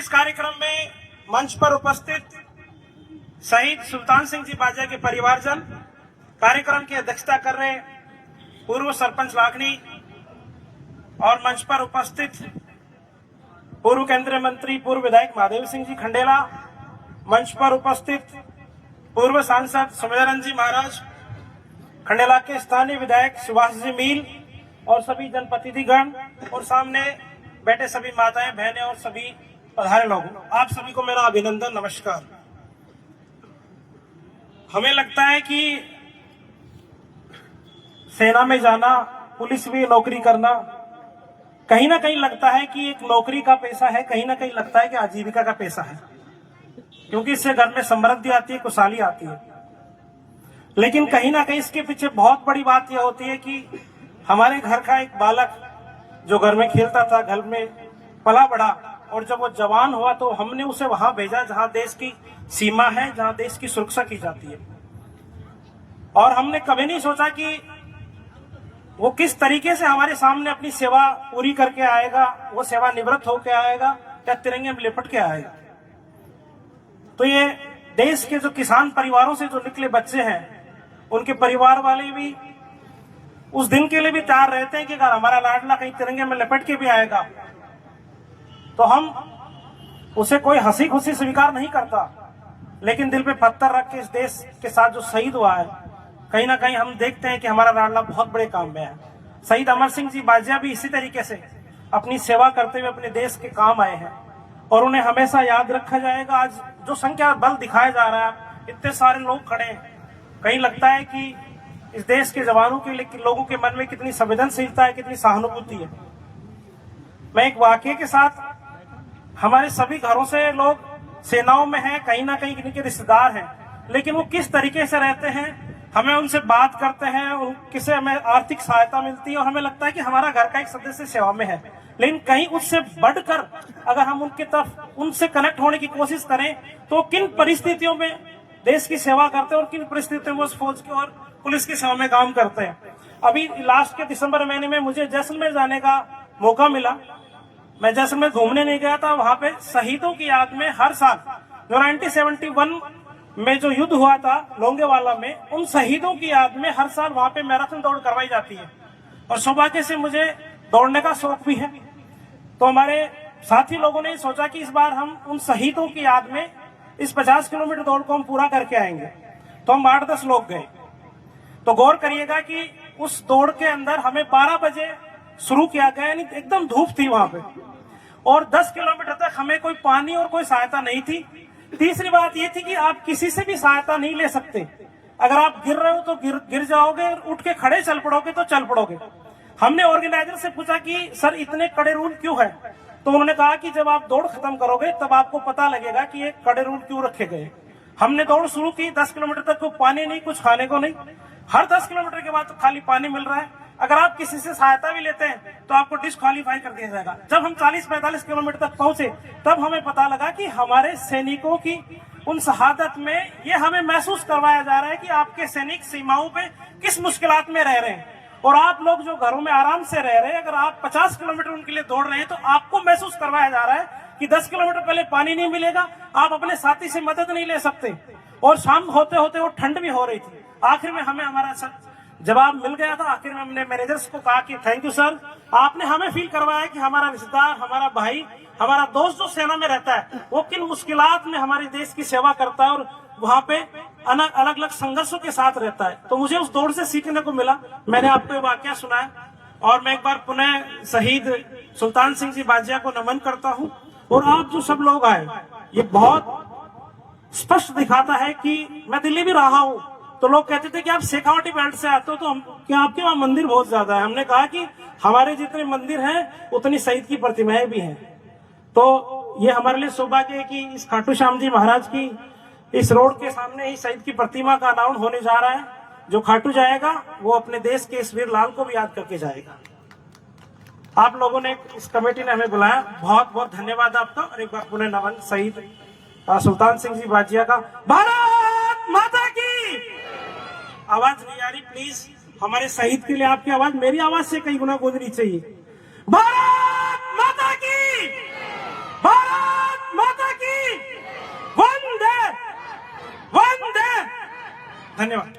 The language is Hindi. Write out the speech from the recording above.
इस कार्यक्रम में मंच पर उपस्थित शहीद सुल्तान सिंह जी बाजिया के परिवारजन, कार्यक्रम की अध्यक्षता कर रहे पूर्व सरपंच लाखनी और मंच पर उपस्थित पूर्व केंद्रीय मंत्री पूर्व विधायक महादेव सिंह जी खंडेला, मंच पर उपस्थित पूर्व सांसद सुमेधानंद जी महाराज, खंडेला के स्थानीय विधायक सुभाष जी मील और सभी जनप्रतिनिधिगण और सामने बैठे सभी माताएं बहनें और सभी पधारे लोग, आप सभी को मेरा अभिनंदन, नमस्कार। हमें लगता है कि सेना में जाना, पुलिस में नौकरी करना कहीं ना कहीं लगता है कि एक नौकरी का पैसा है, कहीं ना कहीं लगता है कि आजीविका का पैसा है, क्योंकि इससे घर में समृद्धि आती है, खुशहाली आती है। लेकिन कहीं ना कहीं इसके पीछे बहुत बड़ी बात यह होती है कि हमारे घर का एक बालक जो घर में खेलता था, घर में पला बढ़ा, और जब वो जवान हुआ तो हमने उसे वहां भेजा जहां देश की सीमा है, जहां देश की सुरक्षा की जाती है। और हमने कभी नहीं सोचा कि वो किस तरीके से हमारे सामने अपनी सेवा पूरी करके आएगा, वो सेवा निवृत्त होकर आएगा या तिरंगे में लिपट के आएगा। तो ये देश के जो किसान परिवारों से जो निकले बच्चे हैं, उनके परिवार वाले भी उस दिन के लिए भी तैयार रहते हैं कि अगर हमारा लाडला कहीं तिरंगे में लिपट के भी आएगा तो हम उसे कोई हंसी खुशी स्वीकार नहीं करता, लेकिन दिल पे पत्थर रख के इस देश के साथ जो शहीद हुआ है, कहीं ना कहीं हम देखते हैं कि हमारा लाडला बहुत बड़े काम में है। शहीद अमर सिंह जी बाजिया भी इसी तरीके से अपनी सेवा करते हुए अपने देश के काम आए हैं और उन्हें हमेशा याद रखा जाएगा। आज जो संख्या बल दिखाया जा रहा है, इतने सारे लोग खड़े हैं, कहीं लगता है कि इस देश के जवानों के लिए लोगों के मन में कितनी संवेदनशीलता है, कितनी सहानुभूति है। मैं एक वाकये के साथ, हमारे सभी घरों से लोग सेनाओं में हैं, कहीं ना कहीं इनके रिश्तेदार हैं, लेकिन वो किस तरीके से रहते हैं, हमें उनसे बात करते हैं, उनसे हमें आर्थिक सहायता मिलती है और हमें लगता है कि हमारा घर का एक सदस्य सेवा में है। लेकिन कहीं उससे बढ़कर अगर हम उनके तरफ उनसे कनेक्ट होने की कोशिश करें तो किन परिस्थितियों में देश की सेवा करते हैं और किन परिस्थितियों में उस फौज की और पुलिस की सेवा में काम करते हैं। अभी लास्ट के दिसंबर महीने में मुझे जैसलमेर जाने का मौका मिला। मैं जैसलमेर घूमने नहीं गया था, वहां पे शहीदों की याद में हर साल जो 1971 में जो युद्ध हुआ था लोंगेवाला में, उन शहीदों की याद में हर साल वहां पे मैराथन दौड़ करवाई जाती है और सौभाग्य से मुझे दौड़ने का शौक भी है। तो हमारे साथी लोगों ने सोचा कि इस बार हम उन शहीदों की याद में इस 50 किलोमीटर दौड़ को हम पूरा करके आएंगे। तो हम 8-10 लोग गए। तो गौर करिएगा कि उस दौड़ के अंदर हमें 12 बजे शुरू किया गया, यानी एकदम धूप थी वहां पे, और 10 किलोमीटर तक हमें कोई पानी और कोई सहायता नहीं थी। तीसरी बात ये थी कि आप किसी से भी सहायता नहीं ले सकते। अगर आप गिर रहे हो तो गिर जाओगे, उठ के खड़े चल पड़ोगे तो चल पड़ोगे। हमने ऑर्गेनाइजर से पूछा कि सर इतने कड़े रूल क्यों है, तो उन्होंने कहा कि जब आप दौड़ खत्म करोगे तब आपको पता लगेगा कि ये कड़े रूल क्यों रखे गए। हमने दौड़ शुरू की, 10 किलोमीटर तक को पानी नहीं, कुछ खाने को नहीं। हर 10 किलोमीटर के बाद तो खाली पानी मिल रहा है। अगर आप किसी से सहायता भी लेते हैं तो आपको डिस्क्वालीफाई कर दिया जाएगा। जब हम 40-45 किलोमीटर तक पहुंचे तब हमें पता लगा कि हमारे सैनिकों की उन शहादत में ये हमें महसूस करवाया जा रहा है कि आपके सैनिक सीमाओं पे किस मुश्किलात में रह रहे हैं, और आप लोग जो घरों में आराम से रह रहे हैं, अगर आप 50 किलोमीटर उनके लिए दौड़ रहे हैं तो आपको महसूस करवाया जा रहा है कि 10 किलोमीटर पहले पानी नहीं मिलेगा, आप अपने साथी से मदद नहीं ले सकते। और शाम होते होते वो ठंड भी हो रही थी। आखिर में हमें हमारा जवाब मिल गया था। आखिर में हमने मैनेजर्स को कहा कि थैंक यू सर, आपने हमें फील करवाया कि हमारा रिश्तेदार, हमारा भाई, हमारा दोस्त जो सेना में रहता है वो किन मुश्किलात में हमारे देश की सेवा करता है और वहां पे अलग अलग संघर्षों के साथ रहता है। तो मुझे उस दौड़ से सीखने को मिला। मैंने आपको ये वाकया सुनाया और मैं एक बार पुनः शहीद सुल्तान सिंह जी बाजिया को नमन करता हूँ। और आप जो सब लोग आए, ये बहुत स्पष्ट दिखाता है कि मैं दिल्ली भी रहा हूँ तो लोग कहते थे कि आप शेखावटी बेल्ट से आते हो तो हम क्या आपके वहां मंदिर बहुत ज्यादा है। हमने कहा कि हमारे जितने मंदिर हैं उतनी शहीद की प्रतिमाएं भी हैं। तो ये हमारे लिए सौभाग्य है कि इस खाटू श्याम जी महाराज की इस रोड के सामने ही शहीद की प्रतिमा का अनावरण होने जा रहा है। जो खाटू जाएगा वो अपने देश के इस वीर लाल को भी याद करके जाएगा। आप लोगों ने, इस कमेटी ने हमें बुलाया, बहुत बहुत धन्यवाद आपका। और एक बार पुनः नमन शहीद सुल्तान सिंह जी बाजिया का। भारत माता की आवाज नहीं आ रही, प्लीज हमारे शहीद के लिए आपकी आवाज मेरी आवाज से कई गुना गूंजनी चाहिए। भारत माता की, भारत धन्यवाद।